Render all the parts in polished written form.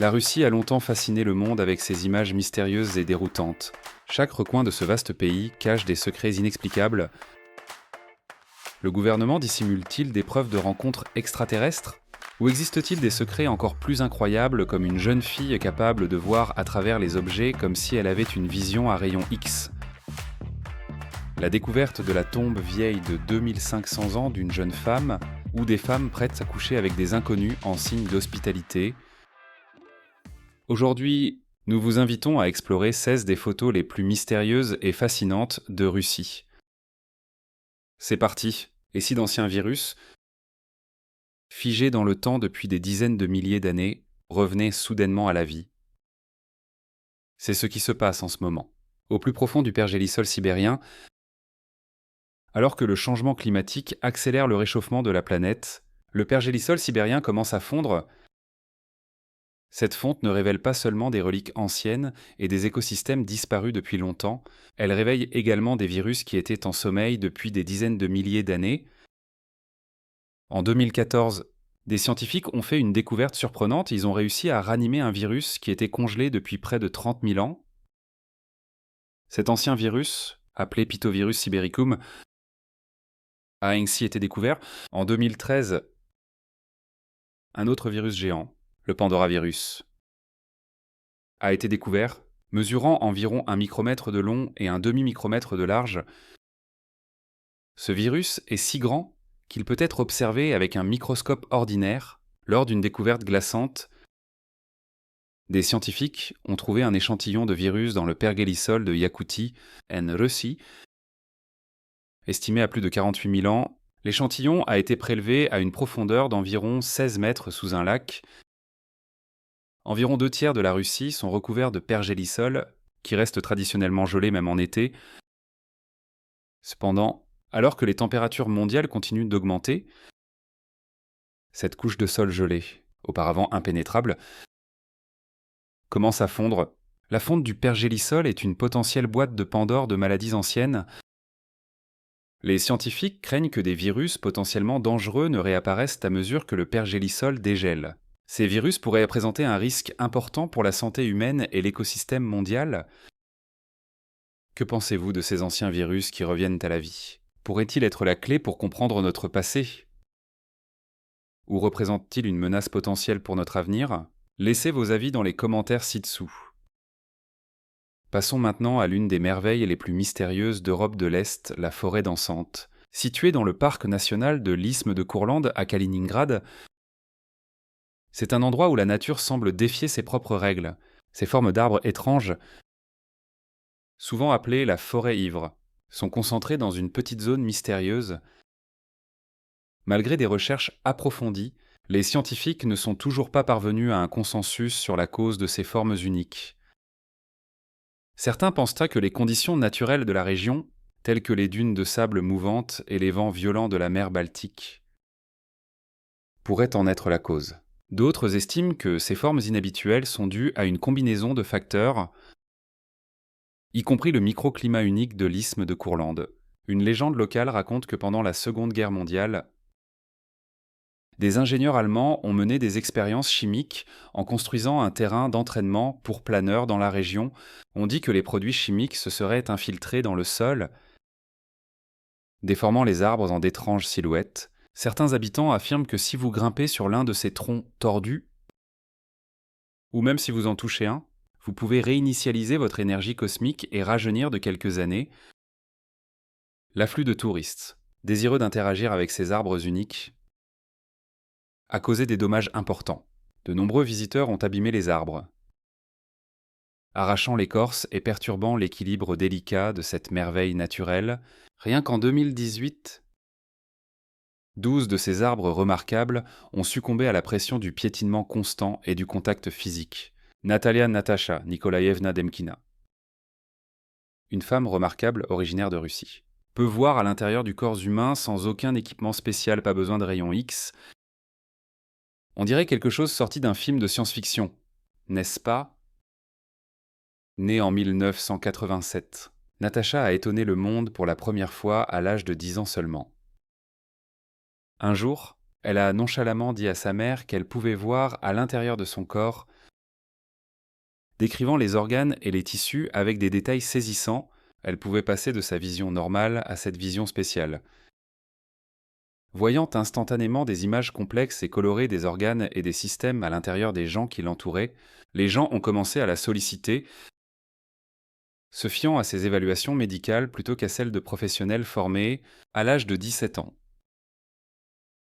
La Russie a longtemps fasciné le monde avec ses images mystérieuses et déroutantes. Chaque recoin de ce vaste pays cache des secrets inexplicables. Le gouvernement dissimule-t-il des preuves de rencontres extraterrestres? Ou existe-t-il des secrets encore plus incroyables comme une jeune fille capable de voir à travers les objets comme si elle avait une vision à rayon X? La découverte de la tombe vieille de 2500 ans d'une jeune femme ou des femmes prêtes à coucher avec des inconnus en signe d'hospitalité. Aujourd'hui, nous vous invitons à explorer 16 des photos les plus mystérieuses et fascinantes de Russie. C'est parti. Et si d'anciens virus, figés dans le temps depuis des dizaines de milliers d'années, revenaient soudainement à la vie? C'est ce qui se passe en ce moment. Au plus profond du pergélisol sibérien, alors que le changement climatique accélère le réchauffement de la planète, le pergélisol sibérien commence à fondre. Cette fonte ne révèle pas seulement des reliques anciennes et des écosystèmes disparus depuis longtemps, elle réveille également des virus qui étaient en sommeil depuis des dizaines de milliers d'années. En 2014, des scientifiques ont fait une découverte surprenante, ils ont réussi à ranimer un virus qui était congelé depuis près de 30 000 ans. Cet ancien virus, appelé Pitovirus sibericum, a ainsi été découvert. En 2013, un autre virus géant, le Pandoravirus, a été découvert, mesurant environ 1 micromètre de long et un demi-micromètre de large. Ce virus est si grand qu'il peut être observé avec un microscope ordinaire lors d'une découverte glaçante. Des scientifiques ont trouvé un échantillon de virus dans le pergélisol de Yakoutie, en Russie. Estimé à plus de 48 000 ans, l'échantillon a été prélevé à une profondeur d'environ 16 mètres sous un lac. Environ 2 tiers de la Russie sont recouverts de pergélisol, qui reste traditionnellement gelé même en été. Cependant, alors que les températures mondiales continuent d'augmenter, cette couche de sol gelé, auparavant impénétrable, commence à fondre. La fonte du pergélisol est une potentielle boîte de Pandore de maladies anciennes. Les scientifiques craignent que des virus potentiellement dangereux ne réapparaissent à mesure que le pergélisol dégèle. Ces virus pourraient présenter un risque important pour la santé humaine et l'écosystème mondial. Que pensez-vous de ces anciens virus qui reviennent à la vie? Pourrait-il être la clé pour comprendre notre passé? Ou représente-t-il une menace potentielle pour notre avenir? Laissez vos avis dans les commentaires ci-dessous. Passons maintenant à l'une des merveilles les plus mystérieuses d'Europe de l'Est, la forêt dansante. Située dans le parc national de l'isthme de Courlande à Kaliningrad, c'est un endroit où la nature semble défier ses propres règles. Ces formes d'arbres étranges, souvent appelées la forêt ivre, sont concentrées dans une petite zone mystérieuse. Malgré des recherches approfondies, les scientifiques ne sont toujours pas parvenus à un consensus sur la cause de ces formes uniques. Certains pensent que les conditions naturelles de la région, telles que les dunes de sable mouvantes et les vents violents de la mer Baltique, pourraient en être la cause. D'autres estiment que ces formes inhabituelles sont dues à une combinaison de facteurs, y compris le microclimat unique de l'isthme de Courlande. Une légende locale raconte que pendant la Seconde Guerre mondiale, des ingénieurs allemands ont mené des expériences chimiques en construisant un terrain d'entraînement pour planeurs dans la région. On dit que les produits chimiques se seraient infiltrés dans le sol, déformant les arbres en d'étranges silhouettes. Certains habitants affirment que si vous grimpez sur l'un de ces troncs tordus, ou même si vous en touchez un, vous pouvez réinitialiser votre énergie cosmique et rajeunir de quelques années. L'afflux de touristes, désireux d'interagir avec ces arbres uniques, a causé des dommages importants. De nombreux visiteurs ont abîmé les arbres, arrachant l'écorce et perturbant l'équilibre délicat de cette merveille naturelle. Rien qu'en 2018, 12 de ces arbres remarquables ont succombé à la pression du piétinement constant et du contact physique. Natalia Natasha Nikolaïevna Demkina, une femme remarquable originaire de Russie, peut voir à l'intérieur du corps humain sans aucun équipement spécial, pas besoin de rayons X. On dirait quelque chose sorti d'un film de science-fiction, n'est-ce pas? Née en 1987, Natacha a étonné le monde pour la première fois à l'âge de 10 ans seulement. Un jour, elle a nonchalamment dit à sa mère qu'elle pouvait voir à l'intérieur de son corps décrivant les organes et les tissus avec des détails saisissants. Elle pouvait passer de sa vision normale à cette vision spéciale. Voyant instantanément des images complexes et colorées des organes et des systèmes à l'intérieur des gens qui l'entouraient, les gens ont commencé à la solliciter, se fiant à ses évaluations médicales plutôt qu'à celles de professionnels formés à l'âge de 17 ans.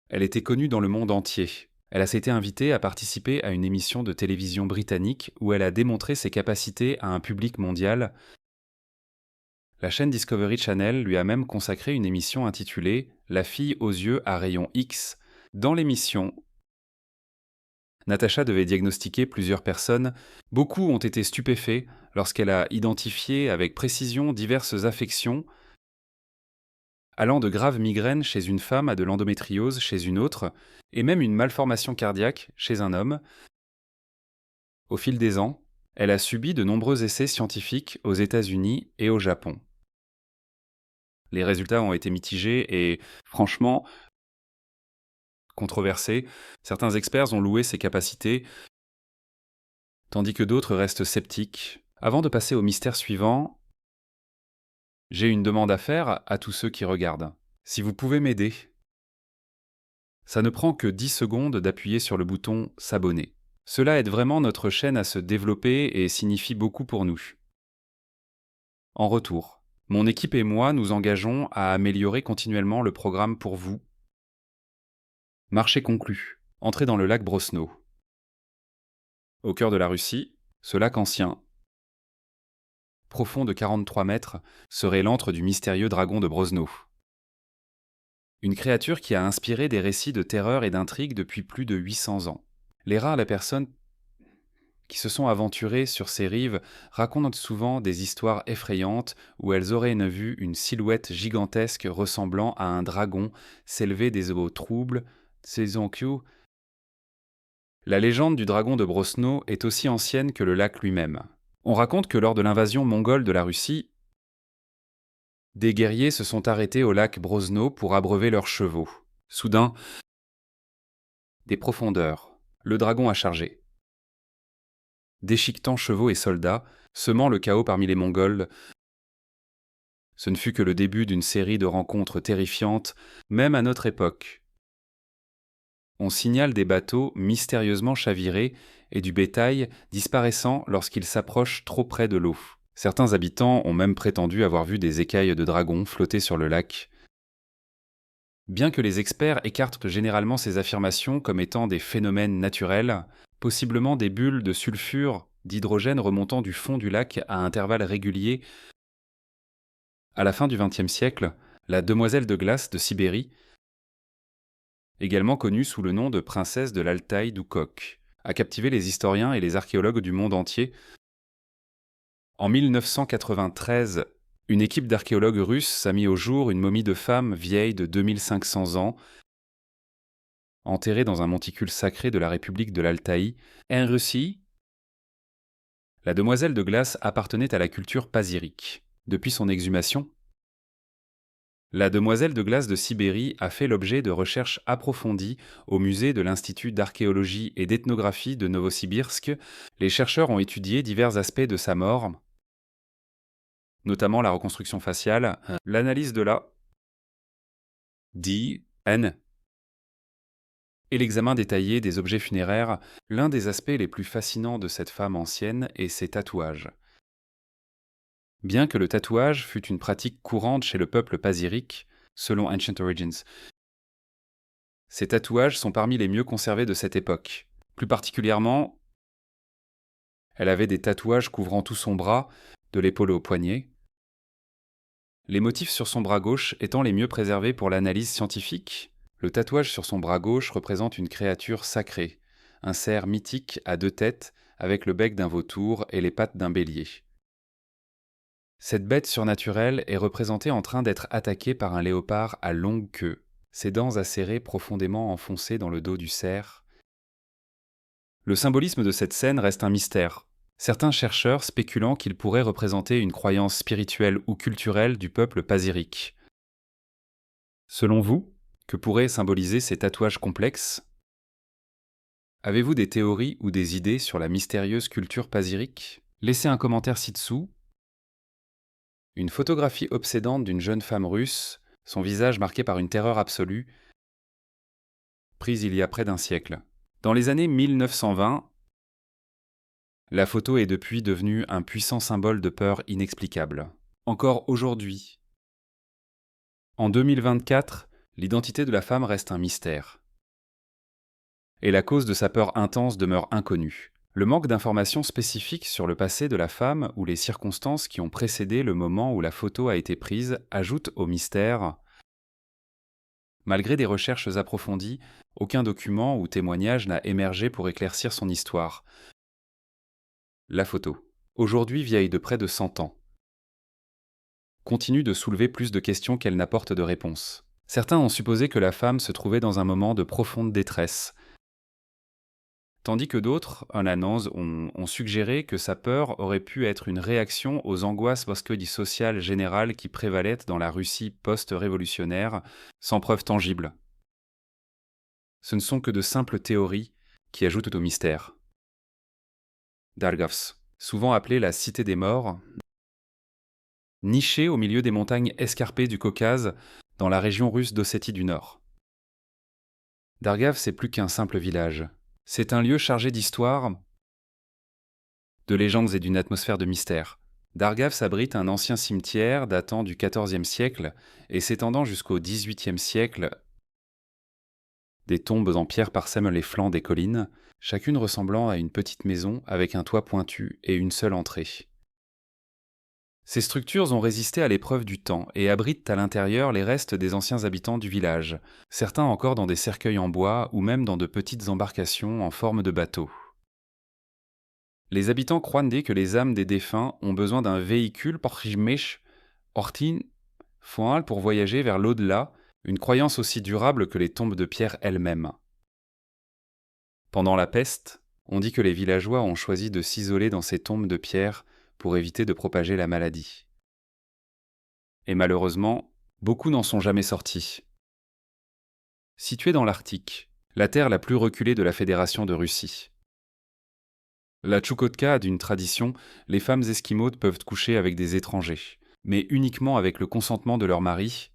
Elle était connue dans le monde entier. Elle a été invitée à participer à une émission de télévision britannique où elle a démontré ses capacités à un public mondial. La chaîne Discovery Channel lui a même consacré une émission intitulée « La fille aux yeux à rayon X ». Dans l'émission, Natasha devait diagnostiquer plusieurs personnes. Beaucoup ont été stupéfaits lorsqu'elle a identifié avec précision diverses affections, allant de graves migraines chez une femme à de l'endométriose chez une autre, et même une malformation cardiaque chez un homme. Au fil des ans, elle a subi de nombreux essais scientifiques aux États-Unis et au Japon. Les résultats ont été mitigés et, franchement, controversés. Certains experts ont loué ses capacités, tandis que d'autres restent sceptiques. Avant de passer au mystère suivant, j'ai une demande à faire à tous ceux qui regardent. Si vous pouvez m'aider, ça ne prend que 10 secondes d'appuyer sur le bouton « S'abonner ». Cela aide vraiment notre chaîne à se développer et signifie beaucoup pour nous. En retour, mon équipe et moi nous engageons à améliorer continuellement le programme pour vous. Marché conclu. Entrez dans le lac Brosno. Au cœur de la Russie, ce lac ancien, profond de 43 mètres, serait l'antre du mystérieux dragon de Brosno. Une créature qui a inspiré des récits de terreur et d'intrigue depuis plus de 800 ans. Les rares personnes qui se sont aventurées sur ces rives racontent souvent des histoires effrayantes où elles auraient vu une silhouette gigantesque ressemblant à un dragon s'élever des eaux troubles. La légende du dragon de Brosno est aussi ancienne que le lac lui-même. On raconte que lors de l'invasion mongole de la Russie, des guerriers se sont arrêtés au lac Brosno pour abreuver leurs chevaux. Soudain, des profondeurs, le dragon a chargé. Déchiquetant chevaux et soldats, semant le chaos parmi les Mongols. Ce ne fut que le début d'une série de rencontres terrifiantes, même à notre époque. On signale des bateaux mystérieusement chavirés et du bétail disparaissant lorsqu'ils s'approchent trop près de l'eau. Certains habitants ont même prétendu avoir vu des écailles de dragons flotter sur le lac. Bien que les experts écartent généralement ces affirmations comme étant des phénomènes naturels, possiblement des bulles de sulfure d'hydrogène remontant du fond du lac à intervalles réguliers. À la fin du XXe siècle, la demoiselle de glace de Sibérie, également connue sous le nom de princesse de l'Altaï d'Oukok, a captivé les historiens et les archéologues du monde entier. En 1993, une équipe d'archéologues russes a mis au jour une momie de femme vieille de 2500 ans, enterrée dans un monticule sacré de la République de l'Altaï, en Russie. La demoiselle de glace appartenait à la culture pazyrique. Depuis son exhumation, la demoiselle de glace de Sibérie a fait l'objet de recherches approfondies au musée de l'Institut d'archéologie et d'ethnographie de Novosibirsk. Les chercheurs ont étudié divers aspects de sa mort, notamment la reconstruction faciale, l'analyse de la DNA et l'examen détaillé des objets funéraires. L'un des aspects les plus fascinants de cette femme ancienne est ses tatouages. Bien que le tatouage fût une pratique courante chez le peuple pazyrique, selon Ancient Origins, ces tatouages sont parmi les mieux conservés de cette époque. Plus particulièrement, elle avait des tatouages couvrant tout son bras, de l'épaule au poignet. Les motifs sur son bras gauche étant les mieux préservés pour l'analyse scientifique, le tatouage sur son bras gauche représente une créature sacrée, un cerf mythique à 2 têtes avec le bec d'un vautour et les pattes d'un bélier. Cette bête surnaturelle est représentée en train d'être attaquée par un léopard à longue queue, ses dents acérées profondément enfoncées dans le dos du cerf. Le symbolisme de cette scène reste un mystère, certains chercheurs spéculant qu'il pourrait représenter une croyance spirituelle ou culturelle du peuple pazyrique. Selon vous, que pourraient symboliser ces tatouages complexes ? Avez-vous des théories ou des idées sur la mystérieuse culture pazyrique ? Laissez un commentaire ci-dessous. Une photographie obsédante d'une jeune femme russe, son visage marqué par une terreur absolue, prise il y a près d'un siècle. Dans les années 1920, la photo est depuis devenue un puissant symbole de peur inexplicable. Encore aujourd'hui, en 2024, l'identité de la femme reste un mystère. Et la cause de sa peur intense demeure inconnue. Le manque d'informations spécifiques sur le passé de la femme ou les circonstances qui ont précédé le moment où la photo a été prise ajoute au mystère. Malgré des recherches approfondies, aucun document ou témoignage n'a émergé pour éclaircir son histoire. La photo, aujourd'hui vieille de près de 100 ans, continue de soulever plus de questions qu'elle n'apporte de réponses. Certains ont supposé que la femme se trouvait dans un moment de profonde détresse, tandis que d'autres, en annonce, ont suggéré que sa peur aurait pu être une réaction aux angoisses sociales générales qui prévalaient dans la Russie post-révolutionnaire, sans preuve tangible. Ce ne sont que de simples théories qui ajoutent au mystère. Dargovs, souvent appelée la cité des morts, nichée au milieu des montagnes escarpées du Caucase, dans la région russe d'Ossétie du Nord. Dargav, c'est plus qu'un simple village. C'est un lieu chargé d'histoire, de légendes et d'une atmosphère de mystère. Dargav abrite un ancien cimetière datant du XIVe siècle et s'étendant jusqu'au XVIIIe siècle. Des tombes en pierre parsèment les flancs des collines, chacune ressemblant à une petite maison avec un toit pointu et une seule entrée. Ces structures ont résisté à l'épreuve du temps et abritent à l'intérieur les restes des anciens habitants du village, certains encore dans des cercueils en bois ou même dans de petites embarcations en forme de bateaux. Les habitants croient que les âmes des défunts ont besoin d'un véhicule pour voyager vers l'au-delà, une croyance aussi durable que les tombes de pierre elles-mêmes. Pendant la peste, on dit que les villageois ont choisi de s'isoler dans ces tombes de pierre pour éviter de propager la maladie. Et malheureusement, beaucoup n'en sont jamais sortis. Située dans l'Arctique, la terre la plus reculée de la Fédération de Russie. La Tchoukotka a d'une tradition, les femmes esquimaudes peuvent coucher avec des étrangers, mais uniquement avec le consentement de leur mari.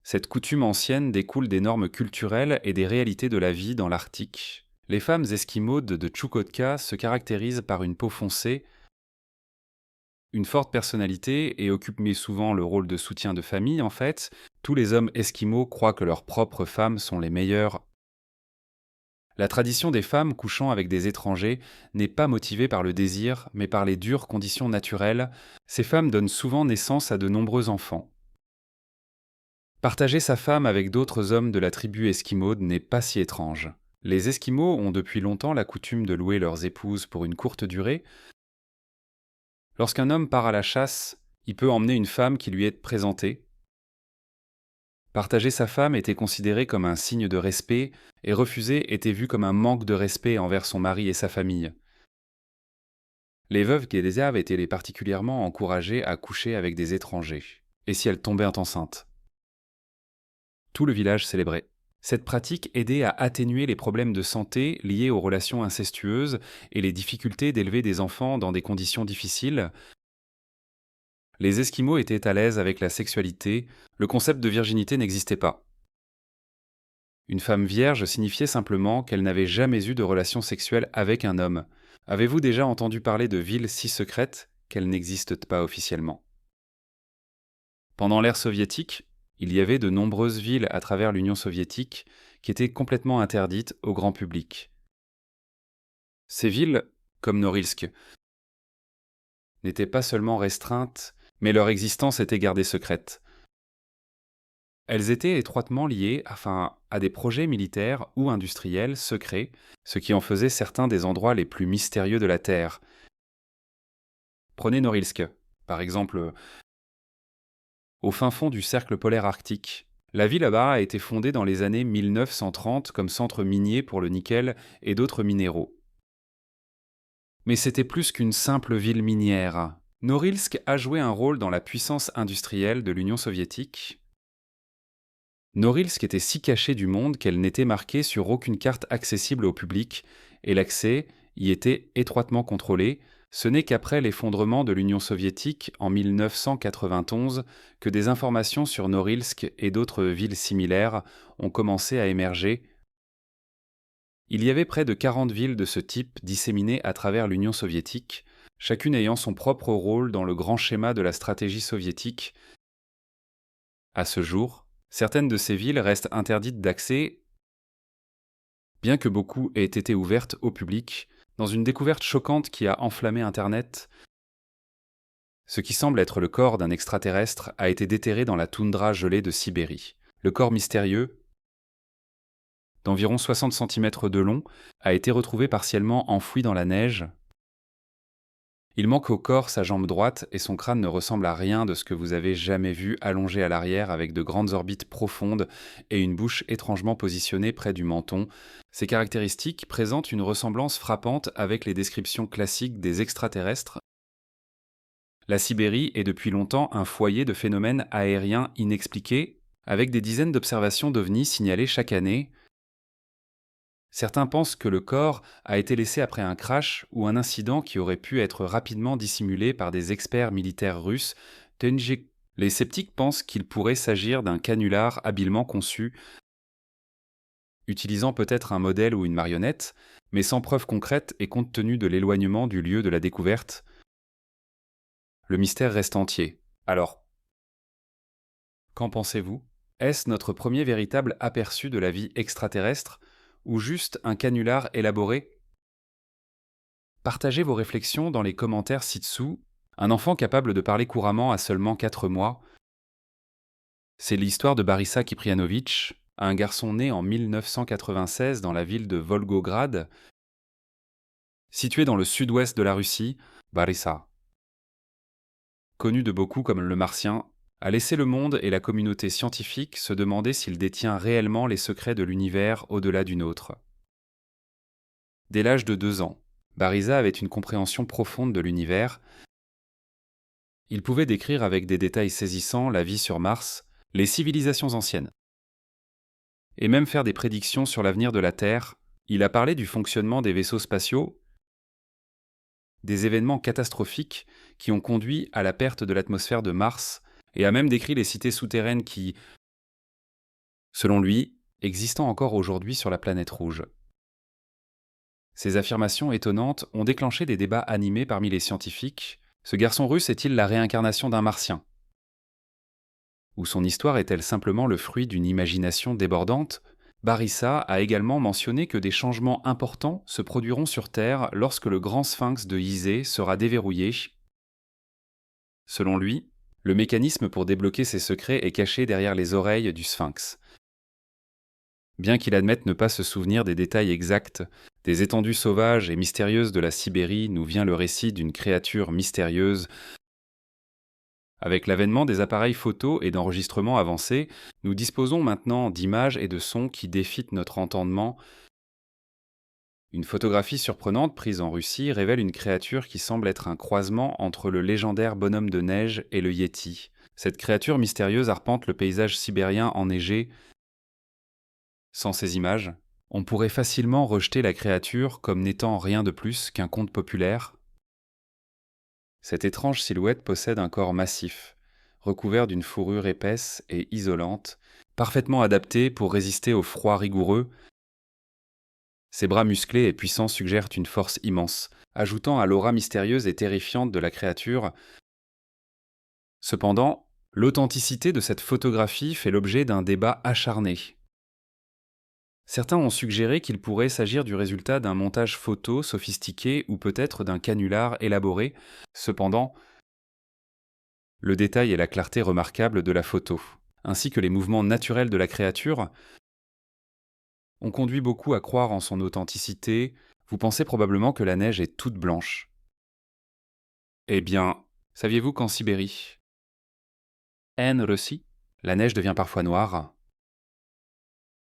Cette coutume ancienne découle des normes culturelles et des réalités de la vie dans l'Arctique. Les femmes esquimaudes de Tchoukotka se caractérisent par une peau foncée, une forte personnalité et occupent souvent le rôle de soutien de famille en fait. Tous les hommes esquimaux croient que leurs propres femmes sont les meilleures. La tradition des femmes couchant avec des étrangers n'est pas motivée par le désir, mais par les dures conditions naturelles. Ces femmes donnent souvent naissance à de nombreux enfants. Partager sa femme avec d'autres hommes de la tribu esquimaude n'est pas si étrange. Les Esquimaux ont depuis longtemps la coutume de louer leurs épouses pour une courte durée. Lorsqu'un homme part à la chasse, il peut emmener une femme qui lui est présentée. Partager sa femme était considéré comme un signe de respect et refuser était vu comme un manque de respect envers son mari et sa famille. Les veuves guédésaves étaient particulièrement encouragées à coucher avec des étrangers, et si elles tombaient enceintes. Tout le village célébrait. Cette pratique aidait à atténuer les problèmes de santé liés aux relations incestueuses et les difficultés d'élever des enfants dans des conditions difficiles. Les Esquimaux étaient à l'aise avec la sexualité, le concept de virginité n'existait pas. Une femme vierge signifiait simplement qu'elle n'avait jamais eu de relation sexuelle avec un homme. Avez-vous déjà entendu parler de villes si secrètes qu'elles n'existent pas officiellement ? Pendant l'ère soviétique, il y avait de nombreuses villes à travers l'Union soviétique qui étaient complètement interdites au grand public. Ces villes, comme Norilsk, n'étaient pas seulement restreintes, mais leur existence était gardée secrète. Elles étaient étroitement liées à des projets militaires ou industriels secrets, ce qui en faisait certains des endroits les plus mystérieux de la Terre. Prenez Norilsk, par exemple, au fin fond du cercle polaire arctique. La ville là-bas a été fondée dans les années 1930 comme centre minier pour le nickel et d'autres minéraux. Mais c'était plus qu'une simple ville minière. Norilsk a joué un rôle dans la puissance industrielle de l'Union soviétique. Norilsk était si cachée du monde qu'elle n'était marquée sur aucune carte accessible au public, et l'accès y était étroitement contrôlé, Ce n'est qu'après l'effondrement de l'Union soviétique en 1991 que des informations sur Norilsk et d'autres villes similaires ont commencé à émerger. Il y avait près de 40 villes de ce type disséminées à travers l'Union soviétique, chacune ayant son propre rôle dans le grand schéma de la stratégie soviétique. À ce jour, certaines de ces villes restent interdites d'accès, bien que beaucoup aient été ouvertes au public, dans une découverte choquante qui a enflammé Internet. Ce qui semble être le corps d'un extraterrestre a été déterré dans la toundra gelée de Sibérie. Le corps mystérieux, d'environ 60 cm de long, a été retrouvé partiellement enfoui dans la neige. Il manque au corps sa jambe droite et son crâne ne ressemble à rien de ce que vous avez jamais vu allongé à l'arrière avec de grandes orbites profondes et une bouche étrangement positionnée près du menton. Ces caractéristiques présentent une ressemblance frappante avec les descriptions classiques des extraterrestres. La Sibérie est depuis longtemps un foyer de phénomènes aériens inexpliqués, avec des dizaines d'observations d'ovnis signalées chaque année. Certains pensent que le corps a été laissé après un crash ou un incident qui aurait pu être rapidement dissimulé par des experts militaires russes. Les sceptiques pensent qu'il pourrait s'agir d'un canular habilement conçu, utilisant peut-être un modèle ou une marionnette, mais sans preuve concrète et compte tenu de l'éloignement du lieu de la découverte. Le mystère reste entier. Alors, qu'en pensez-vous? Est-ce notre premier véritable aperçu de la vie extraterrestre ou juste un canular élaboré? Partagez vos réflexions dans les commentaires ci-dessous. Un enfant capable de parler couramment à seulement 4 mois. C'est l'histoire de Barissa Kiprianovitch, un garçon né en 1996 dans la ville de Volgograd, située dans le sud-ouest de la Russie. Barissa, connu de beaucoup comme le Martien, a laissé le monde et la communauté scientifique se demander s'il détient réellement les secrets de l'univers au-delà du nôtre. Dès l'âge de 2 ans, Barissa avait une compréhension profonde de l'univers. Il pouvait décrire avec des détails saisissants la vie sur Mars, les civilisations anciennes, et même faire des prédictions sur l'avenir de la Terre. Il a parlé du fonctionnement des vaisseaux spatiaux, des événements catastrophiques qui ont conduit à la perte de l'atmosphère de Mars, et a même décrit les cités souterraines qui, selon lui, existent encore aujourd'hui sur la planète rouge. Ces affirmations étonnantes ont déclenché des débats animés parmi les scientifiques. Ce garçon russe est-il la réincarnation d'un Martien? Ou son histoire est-elle simplement le fruit d'une imagination débordante? Barissa a également mentionné que des changements importants se produiront sur Terre lorsque le grand sphinx de Gizeh sera déverrouillé. Selon lui, le mécanisme pour débloquer ces secrets est caché derrière les oreilles du sphinx. Bien qu'il admette ne pas se souvenir des détails exacts, des étendues sauvages et mystérieuses de la Sibérie nous vient le récit d'une créature mystérieuse. Avec l'avènement des appareils photo et d'enregistrement avancés, nous disposons maintenant d'images et de sons qui défient notre entendement. Une photographie surprenante prise en Russie révèle une créature qui semble être un croisement entre le légendaire bonhomme de neige et le Yéti. Cette créature mystérieuse arpente le paysage sibérien enneigé. Sans ces images, on pourrait facilement rejeter la créature comme n'étant rien de plus qu'un conte populaire. Cette étrange silhouette possède un corps massif, recouvert d'une fourrure épaisse et isolante, parfaitement adaptée pour résister au froid rigoureux. Ses bras musclés et puissants suggèrent une force immense, ajoutant à l'aura mystérieuse et terrifiante de la créature. Cependant, l'authenticité de cette photographie fait l'objet d'un débat acharné. Certains ont suggéré qu'il pourrait s'agir du résultat d'un montage photo sophistiqué ou peut-être d'un canular élaboré. Cependant, le détail et la clarté remarquables de la photo, ainsi que les mouvements naturels de la créature, ont conduit beaucoup à croire en son authenticité. Vous pensez probablement que la neige est toute blanche. Eh bien, saviez-vous qu'en Sibérie, en Russie, la neige devient parfois noire?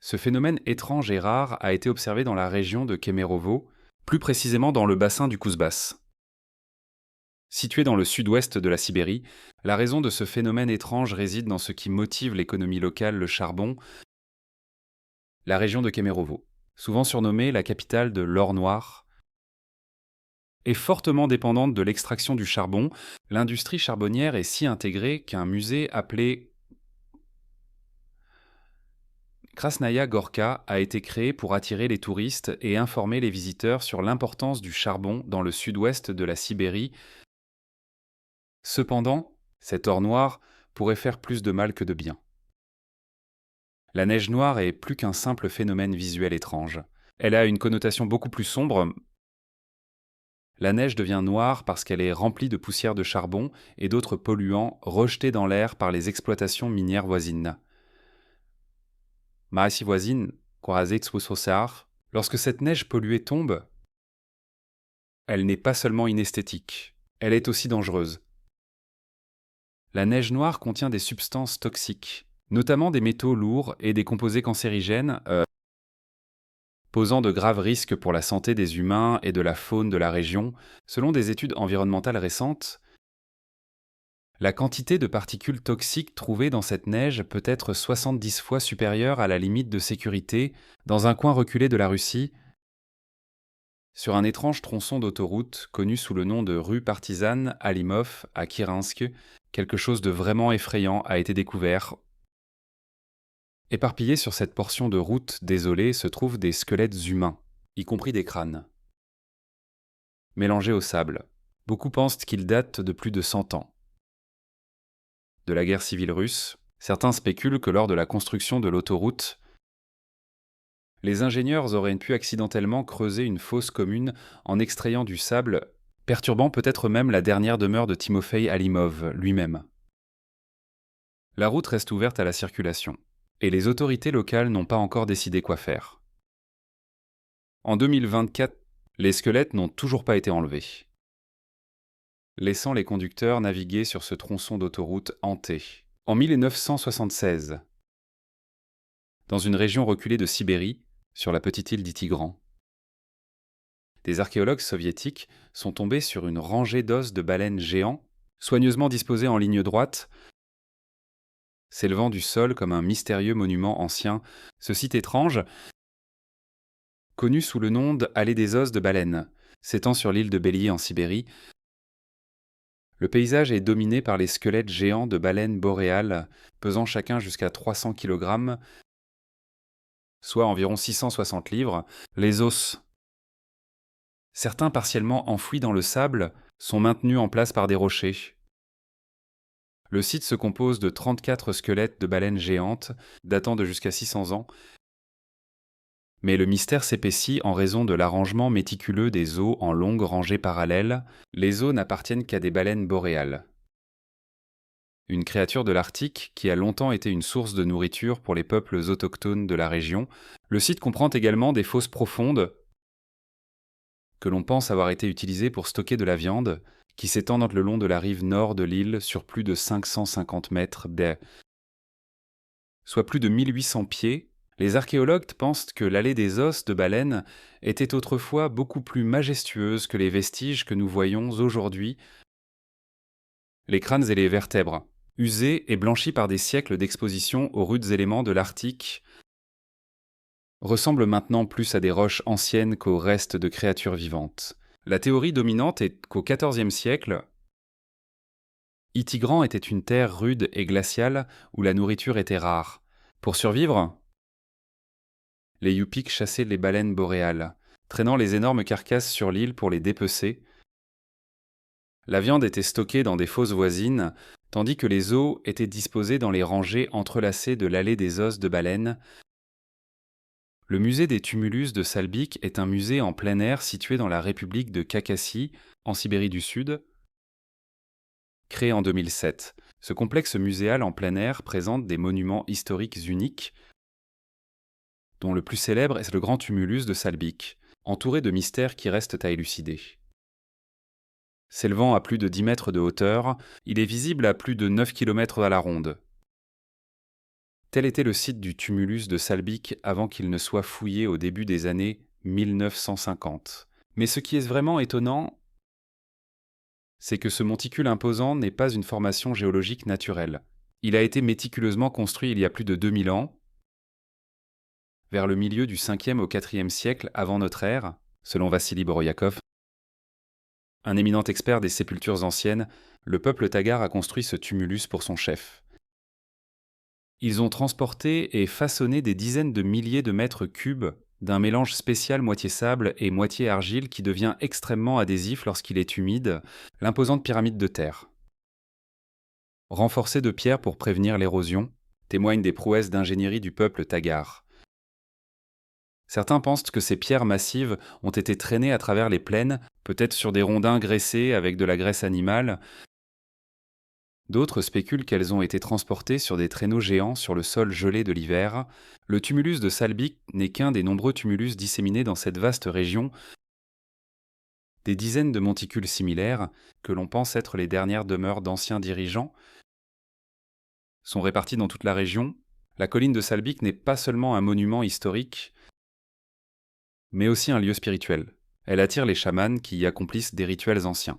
Ce phénomène étrange et rare a été observé dans la région de Kemerovo, plus précisément dans le bassin du Kouzbas. Situé dans le sud-ouest de la Sibérie, la raison de ce phénomène étrange réside dans ce qui motive l'économie locale, le charbon. La région de Kemerovo, souvent surnommée la capitale de l'or noir, est fortement dépendante de l'extraction du charbon. L'industrie charbonnière est si intégrée qu'un musée appelé Krasnaya Gorka a été créé pour attirer les touristes et informer les visiteurs sur l'importance du charbon dans le sud-ouest de la Sibérie. Cependant, cet or noir pourrait faire plus de mal que de bien. La neige noire est plus qu'un simple phénomène visuel étrange. Elle a une connotation beaucoup plus sombre. La neige devient noire parce qu'elle est remplie de poussière de charbon et d'autres polluants rejetés dans l'air par les exploitations minières voisines. Maïsi voisine, lorsque cette neige polluée tombe, elle n'est pas seulement inesthétique, elle est aussi dangereuse. La neige noire contient des substances toxiques, notamment des métaux lourds et des composés cancérigènes, posant de graves risques pour la santé des humains et de la faune de la région. Selon des études environnementales récentes, la quantité de particules toxiques trouvées dans cette neige peut être 70 fois supérieure à la limite de sécurité dans un coin reculé de la Russie, sur un étrange tronçon d'autoroute connu sous le nom de rue Partisane Alimov à Kirinsk. Quelque chose de vraiment effrayant a été découvert. Éparpillés sur cette portion de route désolée se trouvent des squelettes humains, y compris des crânes, mélangés au sable. Beaucoup pensent qu'ils datent de plus de 100 ans. De la guerre civile russe, certains spéculent que lors de la construction de l'autoroute, les ingénieurs auraient pu accidentellement creuser une fosse commune en extrayant du sable, perturbant peut-être même la dernière demeure de Timofei Alimov lui-même. La route reste ouverte à la circulation, et les autorités locales n'ont pas encore décidé quoi faire. En 2024, les squelettes n'ont toujours pas été enlevés, laissant les conducteurs naviguer sur ce tronçon d'autoroute hanté. En 1976, dans une région reculée de Sibérie, sur la petite île d'Itigran, des archéologues soviétiques sont tombés sur une rangée d'os de baleines géants, soigneusement disposés en ligne droite, s'élevant du sol comme un mystérieux monument ancien. Ce site étrange, connu sous le nom d'Allée des os de baleine, s'étend sur l'île de Bélier en Sibérie. Le paysage est dominé par les squelettes géants de baleines boréales, pesant chacun jusqu'à 300 kg, soit environ 660 livres. Les os, certains partiellement enfouis dans le sable, sont maintenus en place par des rochers. Le site se compose de 34 squelettes de baleines géantes, datant de jusqu'à 600 ans, mais le mystère s'épaissit en raison de l'arrangement méticuleux des os en longues rangées parallèles. Les os n'appartiennent qu'à des baleines boréales, une créature de l'Arctique qui a longtemps été une source de nourriture pour les peuples autochtones de la région. Le site comprend également des fosses profondes que l'on pense avoir été utilisées pour stocker de la viande, qui s'étendent le long de la rive nord de l'île sur plus de 550 mètres soit plus de 1800 pieds. Les archéologues pensent que l'allée des os de baleine était autrefois beaucoup plus majestueuse que les vestiges que nous voyons aujourd'hui. Les crânes et les vertèbres, usés et blanchis par des siècles d'exposition aux rudes éléments de l'Arctique, ressemblent maintenant plus à des roches anciennes qu'aux restes de créatures vivantes. La théorie dominante est qu'au XIVe siècle, Itigran était une terre rude et glaciale où la nourriture était rare. Pour survivre, les Yupiks chassaient les baleines boréales, traînant les énormes carcasses sur l'île pour les dépecer. La viande était stockée dans des fosses voisines, tandis que les os étaient disposés dans les rangées entrelacées de l'allée des os de baleine. Le musée des tumulus de Salbik est un musée en plein air situé dans la république de Khakassie, en Sibérie du Sud. Créé en 2007, ce complexe muséal en plein air présente des monuments historiques uniques, dont le plus célèbre est le grand tumulus de Salbik, entouré de mystères qui restent à élucider. S'élevant à plus de 10 mètres de hauteur, il est visible à plus de 9 km à la ronde. Tel était le site du tumulus de Salbik avant qu'il ne soit fouillé au début des années 1950. Mais ce qui est vraiment étonnant, c'est que ce monticule imposant n'est pas une formation géologique naturelle. Il a été méticuleusement construit il y a plus de 2000 ans, vers le milieu du 5e au 4e siècle avant notre ère, selon Vassili Boroyakov. Un éminent expert des sépultures anciennes, le peuple Tagar a construit ce tumulus pour son chef. Ils ont transporté et façonné des dizaines de milliers de mètres cubes d'un mélange spécial moitié sable et moitié argile qui devient extrêmement adhésif lorsqu'il est humide, l'imposante pyramide de terre. Renforcée de pierres pour prévenir l'érosion, témoigne des prouesses d'ingénierie du peuple Tagar. Certains pensent que ces pierres massives ont été traînées à travers les plaines, peut-être sur des rondins graissés avec de la graisse animale. D'autres spéculent qu'elles ont été transportées sur des traîneaux géants sur le sol gelé de l'hiver. Le tumulus de Salbik n'est qu'un des nombreux tumulus disséminés dans cette vaste région. Des dizaines de monticules similaires, que l'on pense être les dernières demeures d'anciens dirigeants, sont répartis dans toute la région. La colline de Salbik n'est pas seulement un monument historique, mais aussi un lieu spirituel. Elle attire les chamans qui y accomplissent des rituels anciens.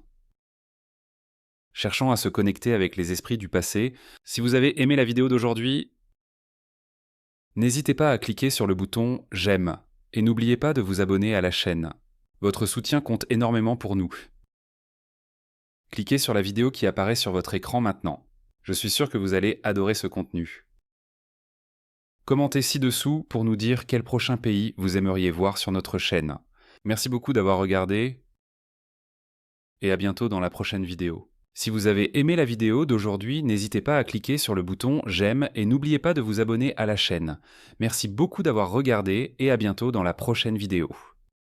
Cherchant à se connecter avec les esprits du passé, si vous avez aimé la vidéo d'aujourd'hui, n'hésitez pas à cliquer sur le bouton « J'aime » et n'oubliez pas de vous abonner à la chaîne. Votre soutien compte énormément pour nous. Cliquez sur la vidéo qui apparaît sur votre écran maintenant. Je suis sûr que vous allez adorer ce contenu. Commentez ci-dessous pour nous dire quel prochain pays vous aimeriez voir sur notre chaîne. Merci beaucoup d'avoir regardé et à bientôt dans la prochaine vidéo. Si vous avez aimé la vidéo d'aujourd'hui, n'hésitez pas à cliquer sur le bouton « J'aime » et n'oubliez pas de vous abonner à la chaîne. Merci beaucoup d'avoir regardé et à bientôt dans la prochaine vidéo.